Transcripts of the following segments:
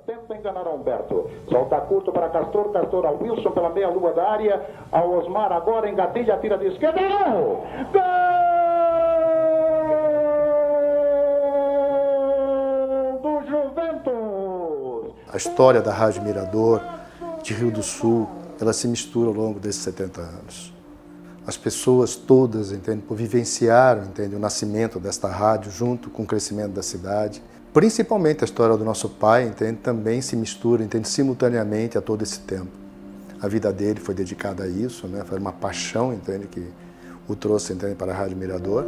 Tenta enganar Humberto. Solta curto para Castor. Castor ao Wilson pela meia-lua da área. Ao Osmar agora engatilha, tira de esquerda. Gol! Gol do Juventus! A história da Rádio Mirador, de Rio do Sul, ela se mistura ao longo desses 70 anos. As pessoas todas, entende, vivenciaram, entende, o nascimento desta rádio junto com o crescimento da cidade. Principalmente a história do nosso pai, entende, também se mistura, entende, simultaneamente a todo esse tempo. A vida dele foi dedicada a isso, né? Foi uma paixão, entende, que o trouxe, entende, para a Rádio Mirador.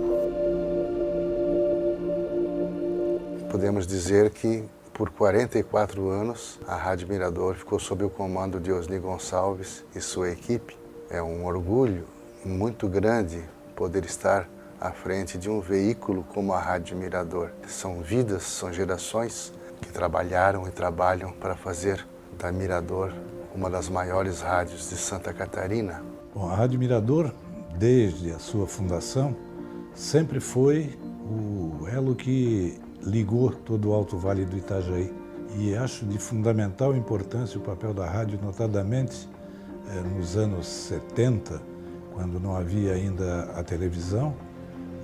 Podemos dizer que por 44 anos a Rádio Mirador ficou sob o comando de Osni Gonçalves e sua equipe. É um orgulho muito grande poder estar à frente de um veículo como a Rádio Mirador. São vidas, são gerações que trabalharam e trabalham para fazer da Mirador uma das maiores rádios de Santa Catarina. Bom, a Rádio Mirador, desde a sua fundação, sempre foi o elo que ligou todo o Alto Vale do Itajaí. E acho de fundamental importância o papel da rádio, notadamente nos anos 70, quando não havia ainda a televisão.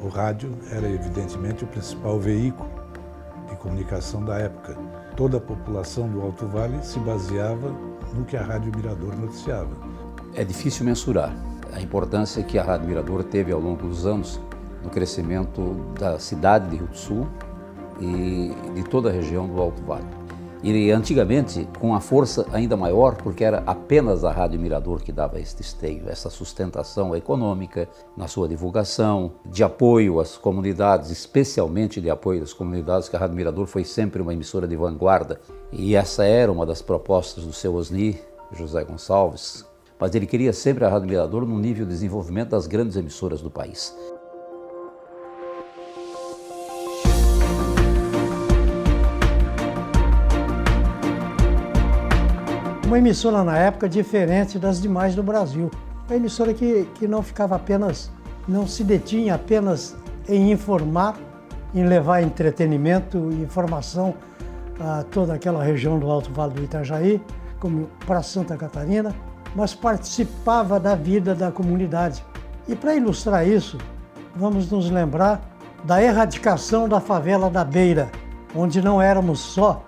O rádio era, evidentemente, o principal veículo de comunicação da época. Toda a população do Alto Vale se baseava no que a Rádio Mirador noticiava. É difícil mensurar a importância que a Rádio Mirador teve ao longo dos anos no crescimento da cidade de Rio do Sul e de toda a região do Alto Vale. E antigamente, com a força ainda maior, porque era apenas a Rádio Mirador que dava este esteio, essa sustentação econômica na sua divulgação, de apoio às comunidades, especialmente de apoio às comunidades, que a Rádio Mirador foi sempre uma emissora de vanguarda. E essa era uma das propostas do seu Osni, José Gonçalves. Mas ele queria sempre a Rádio Mirador no nível de desenvolvimento das grandes emissoras do país. Uma emissora na época diferente das demais do Brasil. Uma emissora que não ficava apenas, não se detinha apenas em informar, em levar entretenimento e informação a toda aquela região do Alto Vale do Itajaí, como para Santa Catarina, mas participava da vida da comunidade. E para ilustrar isso, vamos nos lembrar da erradicação da favela da Beira, onde não éramos só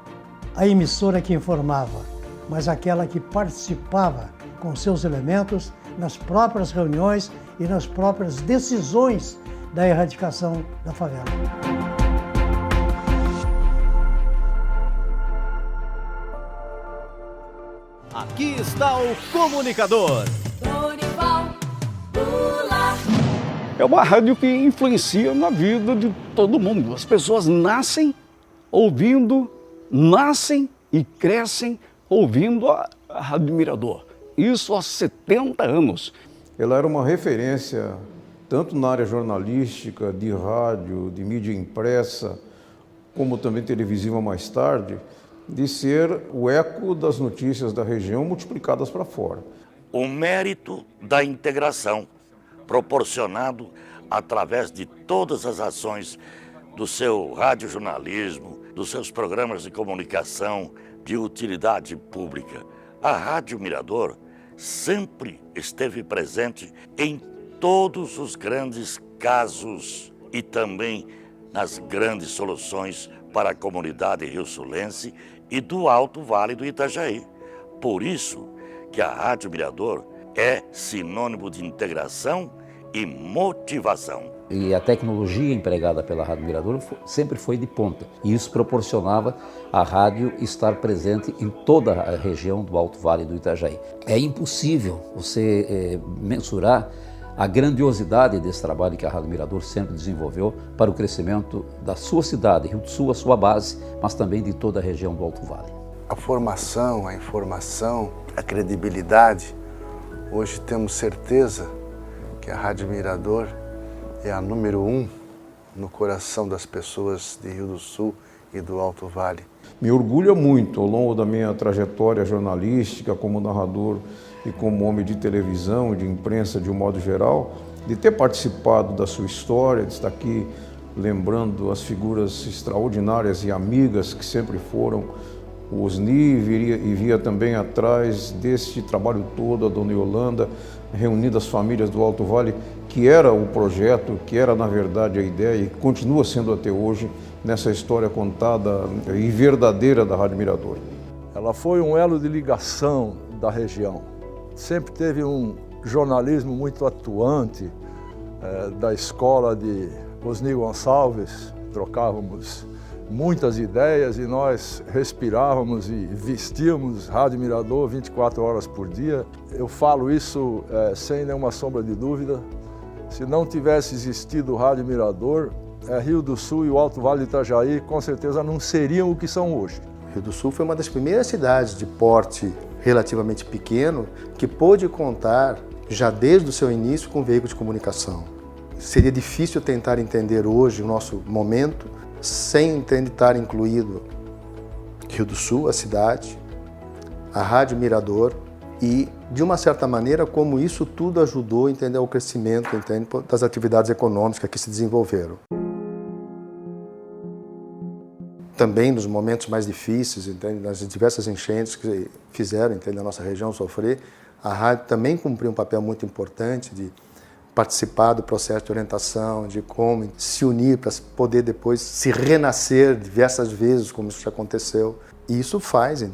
a emissora que informava, mas aquela que participava com seus elementos nas próprias reuniões e nas próprias decisões da erradicação da favela. Aqui está o comunicador. É uma rádio que influencia na vida de todo mundo. As pessoas nascem ouvindo, nascem e crescem ouvindo a Rádio Mirador. Isso há 70 anos. Ela era uma referência tanto na área jornalística, de rádio, de mídia impressa, como também televisiva mais tarde, de ser o eco das notícias da região multiplicadas para fora. O mérito da integração, proporcionado através de todas as ações do seu radiojornalismo, dos seus programas de comunicação, de utilidade pública. A Rádio Mirador sempre esteve presente em todos os grandes casos e também nas grandes soluções para a comunidade rio-sulense e do Alto Vale do Itajaí. Por isso que a Rádio Mirador é sinônimo de integração e motivação. E a tecnologia empregada pela Rádio Mirador sempre foi de ponta. E isso proporcionava a rádio estar presente em toda a região do Alto Vale do Itajaí. É impossível você mensurar a grandiosidade desse trabalho que a Rádio Mirador sempre desenvolveu para o crescimento da sua cidade, Rio do Sul, a sua base, mas também de toda a região do Alto Vale. A formação, a informação, a credibilidade. Hoje temos certeza que a Rádio Mirador é a número 1 no coração das pessoas de Rio do Sul e do Alto Vale. Me orgulha muito, ao longo da minha trajetória jornalística, como narrador e como homem de televisão e de imprensa de um modo geral, de ter participado da sua história, de estar aqui lembrando as figuras extraordinárias e amigas que sempre foram o Osni via também atrás deste trabalho todo a dona Yolanda, reunindo as famílias do Alto Vale, que era o projeto, que era na verdade a ideia e continua sendo até hoje nessa história contada e verdadeira da Rádio Mirador. Ela foi um elo de ligação da região. Sempre teve um jornalismo muito atuante, da escola de Osni Gonçalves. Trocávamos muitas ideias e nós respirávamos e vestíamos Rádio Mirador 24 horas por dia. Eu falo isso sem nenhuma sombra de dúvida. Se não tivesse existido o Rádio Mirador, Rio do Sul e o Alto Vale do Itajaí com certeza não seriam o que são hoje. Rio do Sul foi uma das primeiras cidades de porte relativamente pequeno que pôde contar, já desde o seu início, com veículo de comunicação. Seria difícil tentar entender hoje o nosso momento sem estar incluído Rio do Sul, a cidade, a Rádio Mirador e, de uma certa maneira, como isso tudo ajudou a ao crescimento das atividades econômicas que se desenvolveram. Também nos momentos mais difíceis, nas diversas enchentes que fizeram a nossa região sofrer, a rádio também cumpriu um papel muito importante de participar do processo de orientação, de como se unir para poder depois se renascer diversas vezes, como isso já aconteceu. E isso faz,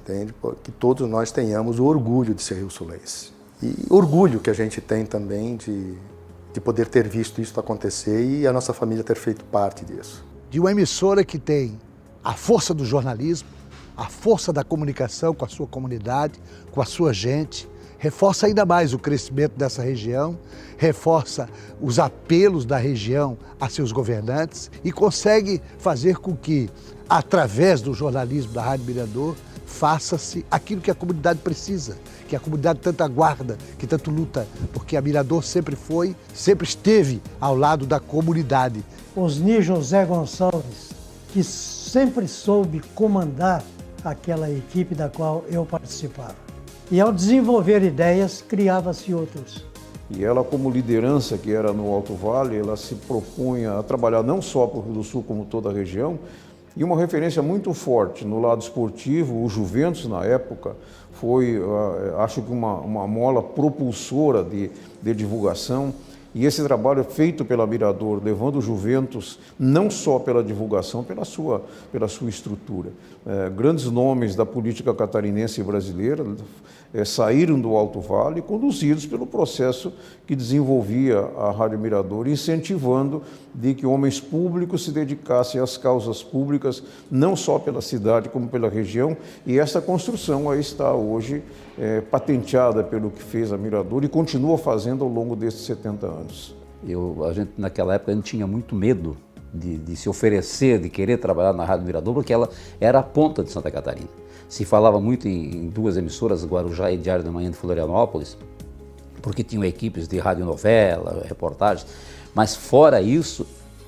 que todos nós tenhamos o orgulho de ser rio-sulense. E orgulho que a gente tem também de poder ter visto isso acontecer e a nossa família ter feito parte disso. De uma emissora que tem a força do jornalismo, a força da comunicação com a sua comunidade, com a sua gente, reforça ainda mais o crescimento dessa região, reforça os apelos da região a seus governantes e consegue fazer com que, através do jornalismo da Rádio Mirador, faça-se aquilo que a comunidade precisa, que a comunidade tanto aguarda, que tanto luta, porque a Mirador sempre esteve ao lado da comunidade. Osni José Gonçalves, que sempre soube comandar aquela equipe da qual eu participava. E ao desenvolver ideias, criava-se outros. E ela, como liderança que era no Alto Vale, ela se propunha a trabalhar não só para o Rio do Sul, como toda a região, e uma referência muito forte no lado esportivo. O Juventus, na época, foi, acho que uma mola propulsora de divulgação. E esse trabalho feito pela Mirador, levando o Juventus não só pela divulgação, pela sua estrutura. Grandes nomes da política catarinense e brasileira saíram do Alto Vale, conduzidos pelo processo que desenvolvia a Rádio Mirador, incentivando de que homens públicos se dedicassem às causas públicas, não só pela cidade, como pela região. E essa construção aí está hoje patenteada pelo que fez a Mirador e continua fazendo ao longo desses 70 anos. A gente, naquela época, não tinha muito medo de se oferecer, de querer trabalhar na Rádio Mirador, porque ela era a ponta de Santa Catarina. Se falava muito em duas emissoras, Guarujá e Diário da Manhã de Florianópolis, porque tinham equipes de radionovela, reportagens, mas fora isso,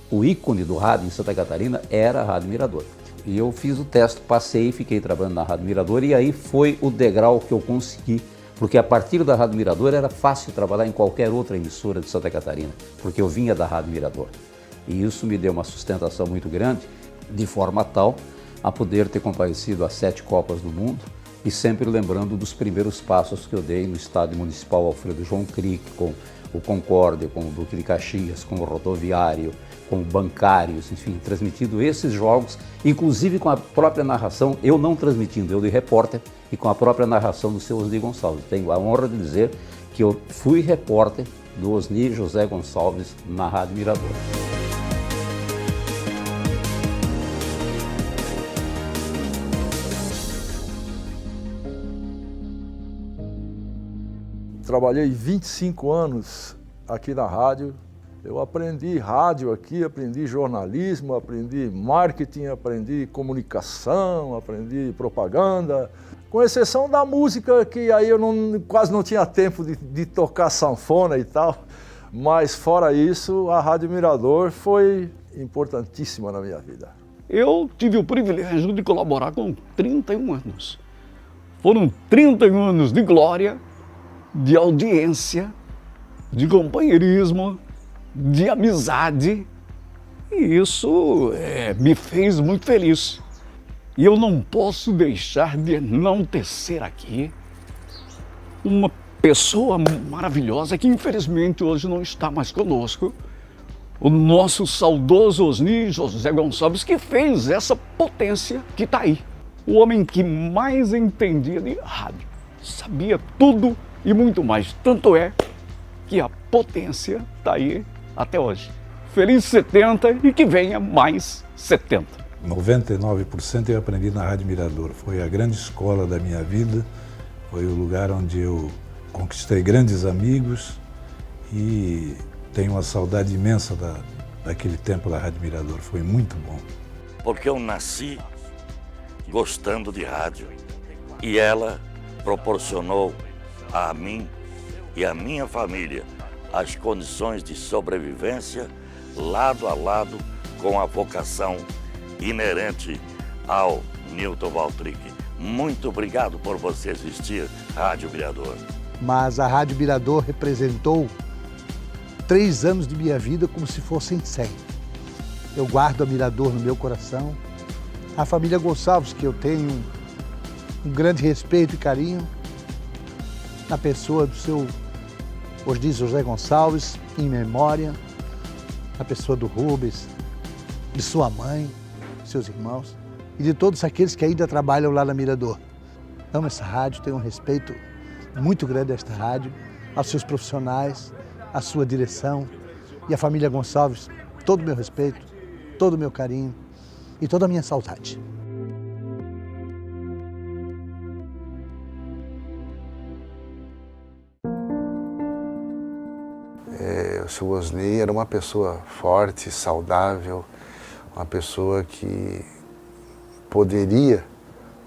o ícone do rádio em Santa Catarina era a Rádio Mirador. E eu fiz o teste, passei e fiquei trabalhando na Rádio Mirador, e aí foi o degrau que eu consegui, porque a partir da Rádio Mirador era fácil trabalhar em qualquer outra emissora de Santa Catarina, porque eu vinha da Rádio Mirador. E isso me deu uma sustentação muito grande, de forma tal a poder ter comparecido às 7 Copas do Mundo e sempre lembrando dos primeiros passos que eu dei no Estádio Municipal Alfredo João Crick, com o Concórdia, com o Duque de Caxias, com o Rodoviário, com o Bancários, enfim, transmitindo esses jogos, inclusive com a própria narração, eu não transmitindo, eu de repórter, e com a própria narração do seu Osni Gonçalves. Tenho a honra de dizer que eu fui repórter do Osni José Gonçalves na Rádio Mirador. Trabalhei 25 anos aqui na rádio. Eu aprendi rádio aqui, aprendi jornalismo, aprendi marketing, aprendi comunicação, aprendi propaganda. Com exceção da música, que aí eu quase não tinha tempo de tocar sanfona e tal. Mas fora isso, a Rádio Mirador foi importantíssima na minha vida. Eu tive o privilégio de colaborar com 31 anos. Foram 31 anos de glória, de audiência, de companheirismo, de amizade, e isso me fez muito feliz. E eu não posso deixar de enaltecer aqui uma pessoa maravilhosa que infelizmente hoje não está mais conosco, o nosso saudoso Osni José Gonçalves, que fez essa potência que está aí. O homem que mais entendia de rádio, sabia tudo e muito mais. Tanto é que a potência está aí até hoje. Feliz 70 e que venha mais 70. 99% eu aprendi na Rádio Mirador. Foi a grande escola da minha vida, foi o lugar onde eu conquistei grandes amigos e tenho uma saudade imensa daquele tempo da Rádio Mirador. Foi muito bom. Porque eu nasci gostando de rádio e ela proporcionou a mim e a minha família as condições de sobrevivência lado a lado com a vocação inerente ao Newton Valtric. Muito obrigado por você existir, Rádio Mirador. Mas a Rádio Mirador representou 3 anos de minha vida como se fossem 100. Eu guardo a Mirador no meu coração. A família Gonçalves, que eu tenho um grande respeito e carinho, na pessoa do seu Osni José Gonçalves, em memória, na pessoa do Rubens, de sua mãe, seus irmãos e de todos aqueles que ainda trabalham lá na Mirador. Amo essa rádio, tenho um respeito muito grande a esta rádio, aos seus profissionais, à sua direção e à família Gonçalves, todo o meu respeito, todo o meu carinho e toda a minha saudade. O seu Osni era uma pessoa forte, saudável, uma pessoa que poderia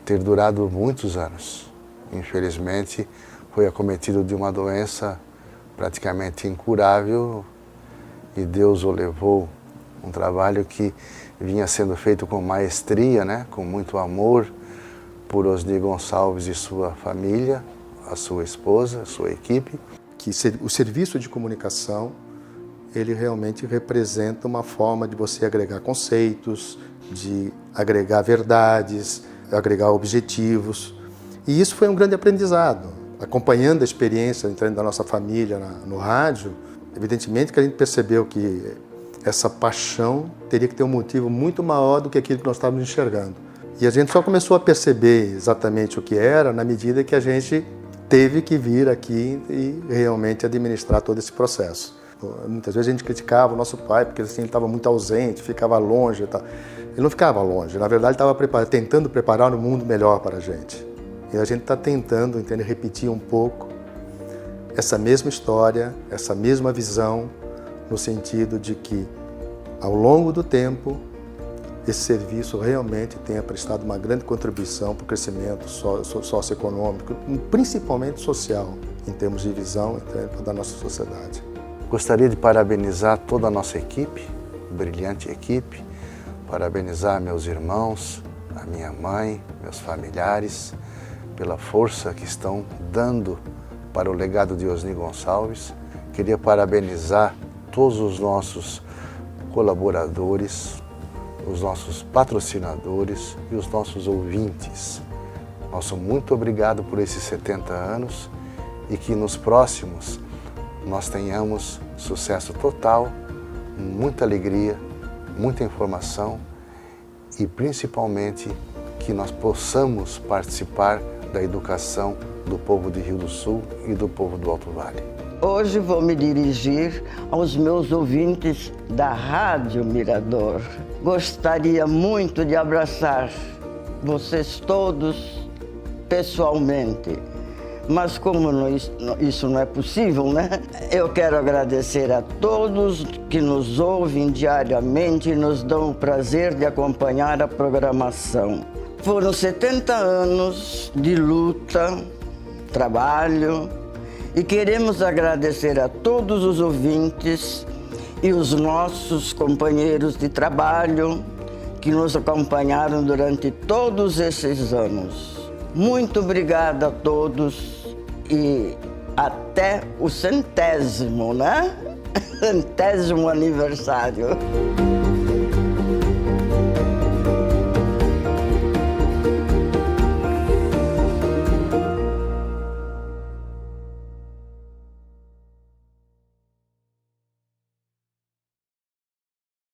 ter durado muitos anos. Infelizmente, foi acometido de uma doença praticamente incurável e Deus o levou. Um trabalho que vinha sendo feito com maestria, né? Com muito amor por Osni Gonçalves e sua família, a sua esposa, a sua equipe. Que o serviço de comunicação, ele realmente representa uma forma de você agregar conceitos, de agregar verdades, agregar objetivos. E isso foi um grande aprendizado. Acompanhando a experiência da nossa família no rádio, evidentemente que a gente percebeu que essa paixão teria que ter um motivo muito maior do que aquilo que nós estávamos enxergando. E a gente só começou a perceber exatamente o que era na medida que a gente teve que vir aqui e realmente administrar todo esse processo. Muitas vezes a gente criticava o nosso pai porque assim, ele estava muito ausente, ficava longe e tal. Ele não ficava longe, na verdade ele estava tentando preparar um mundo melhor para a gente. E a gente está tentando, repetir um pouco essa mesma história, essa mesma visão, no sentido de que, ao longo do tempo, esse serviço realmente tenha prestado uma grande contribuição para o crescimento socioeconômico, principalmente social, em termos de visão da nossa sociedade. Gostaria de parabenizar toda a nossa equipe, brilhante equipe, parabenizar meus irmãos, a minha mãe, meus familiares, pela força que estão dando para o legado de Osni Gonçalves. Queria parabenizar todos os nossos colaboradores, os nossos patrocinadores e os nossos ouvintes. Nosso muito obrigado por esses 70 anos e que nos próximos nós tenhamos sucesso total, muita alegria, muita informação e principalmente que nós possamos participar da educação do povo de Rio do Sul e do povo do Alto Vale. Hoje vou me dirigir aos meus ouvintes da Rádio Mirador. Gostaria muito de abraçar vocês todos pessoalmente, mas como isso não é possível, né? Eu quero agradecer a todos que nos ouvem diariamente e nos dão o prazer de acompanhar a programação. Foram 70 anos de luta, trabalho, e queremos agradecer a todos os ouvintes e os nossos companheiros de trabalho que nos acompanharam durante todos esses anos. Muito obrigada a todos e até o 100º, né? 100º aniversário.